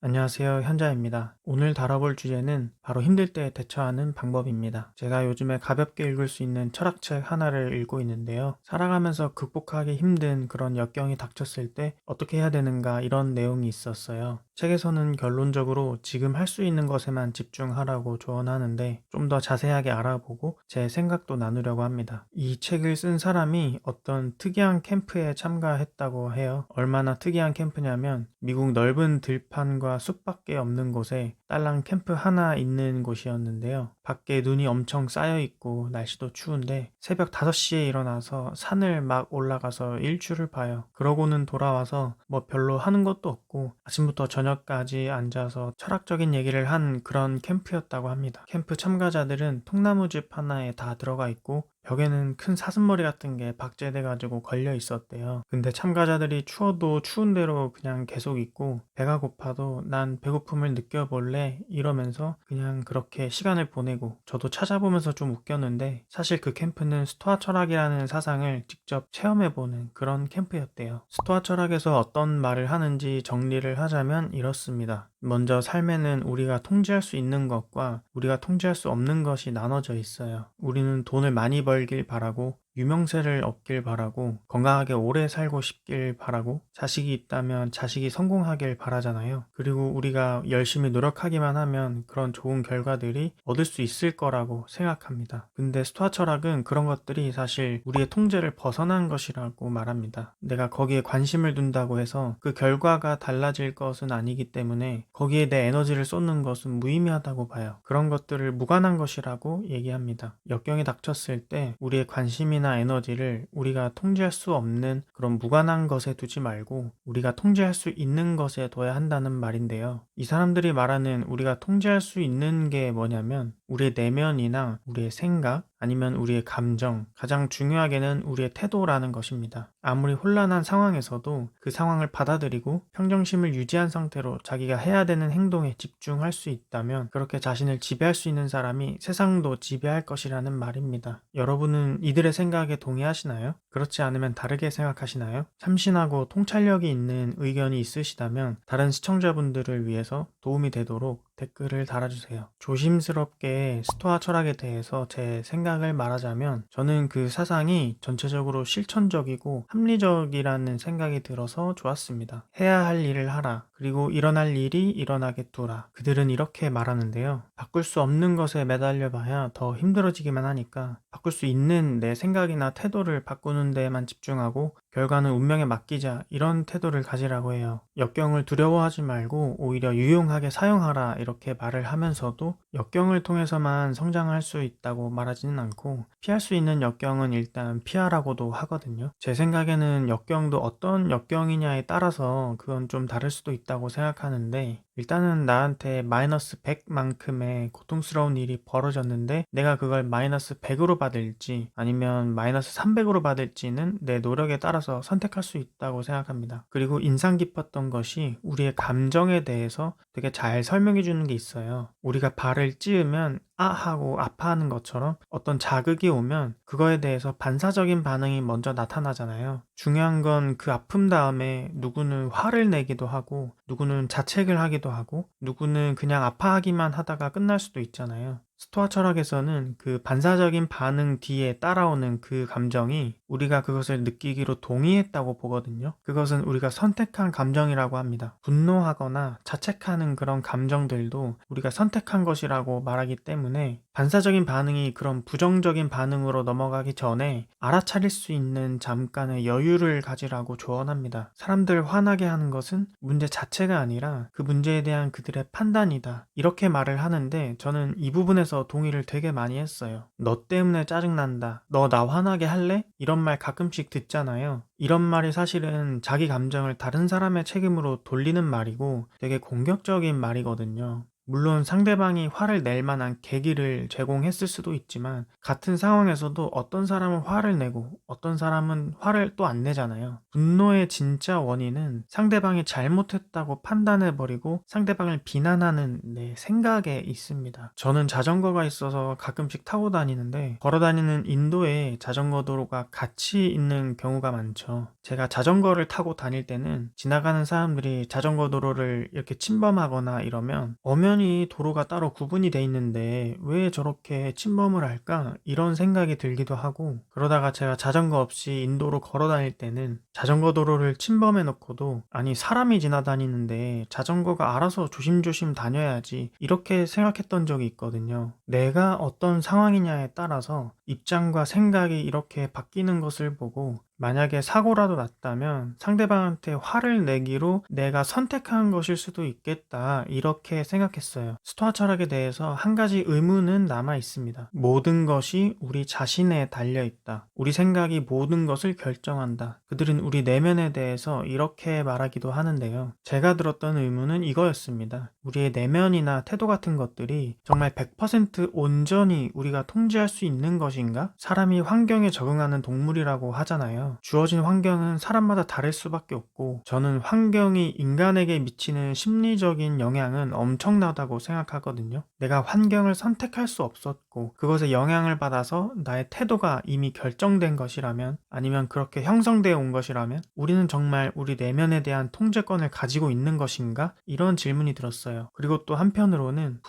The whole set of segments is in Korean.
안녕하세요. 현자입니다. 오늘 다뤄볼 주제는 바로 힘들 때 대처하는 방법입니다. 제가 요즘에 가볍게 읽을 수 있는 철학책 하나를 읽고 있는데요. 살아가면서 극복하기 힘든 그런 역경이 닥쳤을 때 어떻게 해야 되는가 이런 내용이 있었어요. 책에서는 결론적으로 지금 할 수 있는 것에만 집중하라고 조언하는데 좀 더 자세하게 알아보고 제 생각도 나누려고 합니다. 이 책을 쓴 사람이 어떤 특이한 캠프에 참가했다고 해요. 얼마나 특이한 캠프냐면 미국 넓은 들판과 숲밖에 없는 곳에 딸랑 캠프 하나 있는 곳이었는데요. 밖에 눈이 엄청 쌓여 있고 날씨도 추운데 새벽 5시에 일어나서 산을 막 올라가서 일출을 봐요. 그러고는 돌아와서 뭐 별로 하는 것도 없고 아침부터 저녁까지 앉아서 철학적인 얘기를 한 그런 캠프였다고 합니다. 캠프 참가자들은 통나무집 하나에 다 들어가 있고 벽에는 큰 사슴머리 같은 게 박제돼 가지고 걸려 있었대요. 근데 참가자들이 추워도 추운 대로 그냥 계속 있고 배가 고파도 난 배고픔을 느껴볼래 이러면서 그냥 그렇게 시간을 보내고 저도 찾아보면서 좀 웃겼는데 사실 그 캠프는 스토아 철학이라는 사상을 직접 체험해보는 그런 캠프였대요. 스토아 철학에서 어떤 말을 하는지 정리를 하자면 이렇습니다. 먼저 삶에는 우리가 통제할 수 있는 것과 우리가 통제할 수 없는 것이 나눠져 있어요. 우리는 돈을 많이 벌길 바라고 유명세를 얻길 바라고 건강하게 오래 살고 싶길 바라고 자식이 있다면 자식이 성공하길 바라잖아요. 그리고 우리가 열심히 노력하기만 하면 그런 좋은 결과들이 얻을 수 있을 거라고 생각합니다. 근데 스토아 철학은 그런 것들이 사실 우리의 통제를 벗어난 것이라고 말합니다. 내가 거기에 관심을 둔다고 해서 그 결과가 달라질 것은 아니기 때문에 거기에 내 에너지를 쏟는 것은 무의미하다고 봐요. 그런 것들을 무관한 것이라고 얘기합니다. 역경이 닥쳤을 때 우리의 관심이나 에너지를 우리가 통제할 수 없는 그런 무관한 것에 두지 말고 우리가 통제할 수 있는 것에 둬야 한다는 말인데요. 이 사람들이 말하는 우리가 통제할 수 있는 게 뭐냐면 우리의 내면이나 우리의 생각 아니면 우리의 감정, 가장 중요하게는 우리의 태도라는 것입니다. 아무리 혼란한 상황에서도 그 상황을 받아들이고 평정심을 유지한 상태로 자기가 해야 되는 행동에 집중할 수 있다면 그렇게 자신을 지배할 수 있는 사람이 세상도 지배할 것이라는 말입니다. 여러분은 이들의 생각에 동의하시나요? 그렇지 않으면 다르게 생각하시나요? 참신하고 통찰력이 있는 의견이 있으시다면 다른 시청자분들을 위해서 도움이 되도록 댓글을 달아주세요. 조심스럽게 스토아 철학에 대해서 제 생각을 말하자면 저는 그 사상이 전체적으로 실천적이고 합리적이라는 생각이 들어서 좋았습니다. 해야 할 일을 하라. 그리고 일어날 일이 일어나게 두라. 그들은 이렇게 말하는데요. 바꿀 수 없는 것에 매달려 봐야 더 힘들어지기만 하니까 바꿀 수 있는 내 생각이나 태도를 바꾸는 데에만 집중하고 결과는 운명에 맡기자 이런 태도를 가지라고 해요. 역경을 두려워하지 말고 오히려 유용하게 사용하라 이렇게 말을 하면서도 역경을 통해서만 성장할 수 있다고 말하지는 않고 피할 수 있는 역경은 일단 피하라고도 하거든요. 제 생각에는 역경도 어떤 역경이냐에 따라서 그건 좀 다를 수도 있다고 생각하는데 일단은 나한테 마이너스 100만큼의 고통스러운 일이 벌어졌는데 내가 그걸 마이너스 100으로 받을지 아니면 마이너스 300으로 받을지는 내 노력에 따라서 선택할 수 있다고 생각합니다. 그리고 인상 깊었던 것이 우리의 감정에 대해서 되게 잘 설명해 주는 게 있어요. 우리가 발을 찧으면 아 하고 아파하는 것처럼 어떤 자극이 오면 그거에 대해서 반사적인 반응이 먼저 나타나잖아요. 중요한 건 그 아픔 다음에 누구는 화를 내기도 하고 누구는 자책을 하기도 하고 누구는 그냥 아파하기만 하다가 끝날 수도 있잖아요. 스토아 철학에서는 그 반사적인 반응 뒤에 따라오는 그 감정이 우리가 그것을 느끼기로 동의했다고 보거든요. 그것은 우리가 선택한 감정이라고 합니다. 분노하거나 자책하는 그런 감정들도 우리가 선택한 것이라고 말하기 때문에 반사적인 반응이 그런 부정적인 반응으로 넘어가기 전에 알아차릴 수 있는 잠깐의 여유를 가지라고 조언합니다. 사람들 화나게 하는 것은 문제 자체가 아니라 그 문제에 대한 그들의 판단이다. 이렇게 말을 하는데 저는 이 부분에서 동의를 되게 많이 했어요. 너 때문에 짜증난다. 너 나 화나게 할래? 이런 말 가끔씩 듣잖아요. 이런 말이 사실은 자기 감정을 다른 사람의 책임으로 돌리는 말이고 되게 공격적인 말이거든요. 물론 상대방이 화를 낼 만한 계기를 제공했을 수도 있지만 같은 상황에서도 어떤 사람은 화를 내고 어떤 사람은 화를 또 안 내잖아요. 분노의 진짜 원인은 상대방이 잘못했다고 판단해버리고 상대방을 비난하는 내 생각에 있습니다. 저는 자전거가 있어서 가끔씩 타고 다니는데 걸어 다니는 인도에 자전거 도로가 같이 있는 경우가 많죠. 제가 자전거를 타고 다닐 때는 지나가는 사람들이 자전거 도로를 이렇게 침범하거나 이러면 엄연히 도로가 따로 구분이 돼 있는데 왜 저렇게 침범을 할까? 이런 생각이 들기도 하고, 그러다가 제가 자전거 없이 인도로 걸어 다닐 때는 자전거 도로를 침범해 놓고도 아니 사람이 지나다니는데 자전거가 알아서 조심조심 다녀야지 이렇게 생각했던 적이 있거든요. 내가 어떤 상황이냐에 따라서 입장과 생각이 이렇게 바뀌는 것을 보고 만약에 사고라도 났다면 상대방한테 화를 내기로 내가 선택한 것일 수도 있겠다 이렇게 생각했어요. 스토아 철학에 대해서 한 가지 의문은 남아 있습니다. 모든 것이 우리 자신에 달려 있다. 우리 생각이 모든 것을 결정한다. 그들은 우리 내면에 대해서 이렇게 말하기도 하는데요. 제가 들었던 의문은 이거였습니다. 우리의 내면이나 태도 같은 것들이 정말 100% 온전히 우리가 통제할 수 있는 것인가? 사람이 환경에 적응하는 동물이라고 하잖아요. 주어진 환경은 사람마다 다를 수밖에 없고 저는 환경이 인간에게 미치는 심리적인 영향은 엄청나다고 생각하거든요. 내가 환경을 선택할 수 없었고 그것에 영향을 받아서 나의 태도가 이미 결정된 것이라면, 아니면 그렇게 형성되어 온 것이라면 우리는 정말 우리 내면에 대한 통제권을 가지고 있는 것인가? 이런 질문이 들었어요. 그리고 또 한편으로는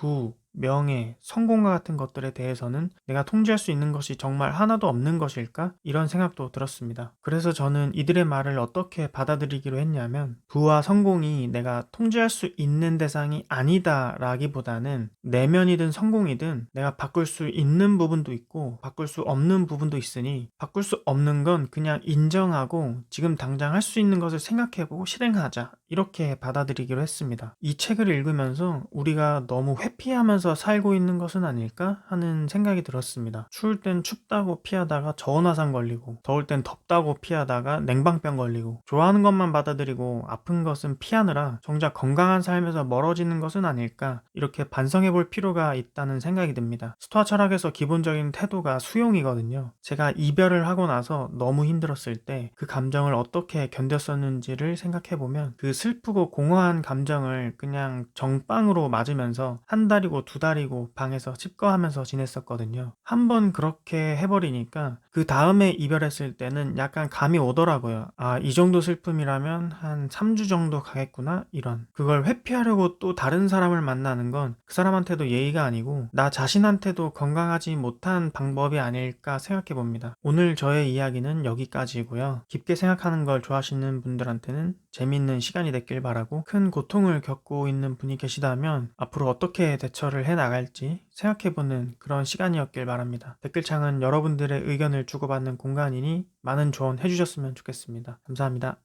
명예, 성공과 같은 것들에 대해서는 내가 통제할 수 있는 것이 정말 하나도 없는 것일까? 이런 생각도 들었습니다. 그래서 저는 이들의 말을 어떻게 받아들이기로 했냐면, 부와 성공이 내가 통제할 수 있는 대상이 아니다 라기보다는 내면이든 성공이든 내가 바꿀 수 있는 부분도 있고 바꿀 수 없는 부분도 있으니 바꿀 수 없는 건 그냥 인정하고 지금 당장 할 수 있는 것을 생각해보고 실행하자, 이렇게 받아들이기로 했습니다. 이 책을 읽으면서 우리가 너무 회피하면서 살고 있는 것은 아닐까 하는 생각이 들었습니다. 추울 땐 춥다고 피하다가 저온화상 걸리고, 더울 땐 덥다고 피하다가 냉방병 걸리고, 좋아하는 것만 받아들이고 아픈 것은 피하느라 정작 건강한 삶에서 멀어지는 것은 아닐까, 이렇게 반성해 볼 필요가 있다는 생각이 듭니다. 스토아 철학에서 기본적인 태도가 수용이거든요. 제가 이별을 하고 나서 너무 힘들었을 때 그 감정을 어떻게 견뎠었는지를 생각해 보면 그 슬프고 공허한 감정을 그냥 정빵으로 맞으면서 한 달이고 두 달이고 방에서 칩거하면서 지냈었거든요. 한번 그렇게 해버리니까 그 다음에 이별했을 때는 약간 감이 오더라고요. 아, 이 정도 슬픔이라면 한 3주 정도 가겠구나, 이런. 그걸 회피하려고 또 다른 사람을 만나는 건 그 사람한테도 예의가 아니고 나 자신한테도 건강하지 못한 방법이 아닐까 생각해 봅니다. 오늘 저의 이야기는 여기까지고요. 깊게 생각하는 걸 좋아하시는 분들한테는 재밌는 시간이 됐길 바라고, 큰 고통을 겪고 있는 분이 계시다면 앞으로 어떻게 대처를 해 나갈지 생각해보는 그런 시간이었길 바랍니다. 댓글창은 여러분들의 의견을 주고받는 공간이니 많은 조언 해주셨으면 좋겠습니다. 감사합니다.